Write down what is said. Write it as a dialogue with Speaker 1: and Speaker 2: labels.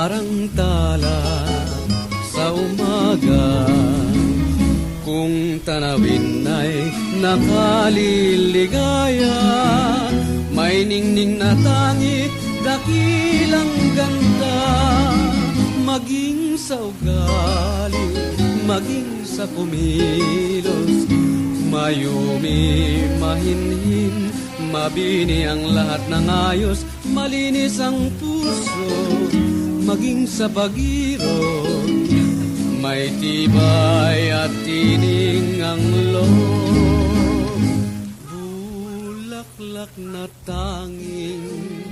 Speaker 1: parang tala sa umaga. Kung tanawin ay nakaliligaya, may ningning na tangi, dakilang ganda. Maging sa ugali, maging sa kumilos, mayumi, mahinhin, mabini ang lahat ng ayos, malinis ang puso, maging sa pag-irog, may tibay at tining ang loob. Bulaklak na tanging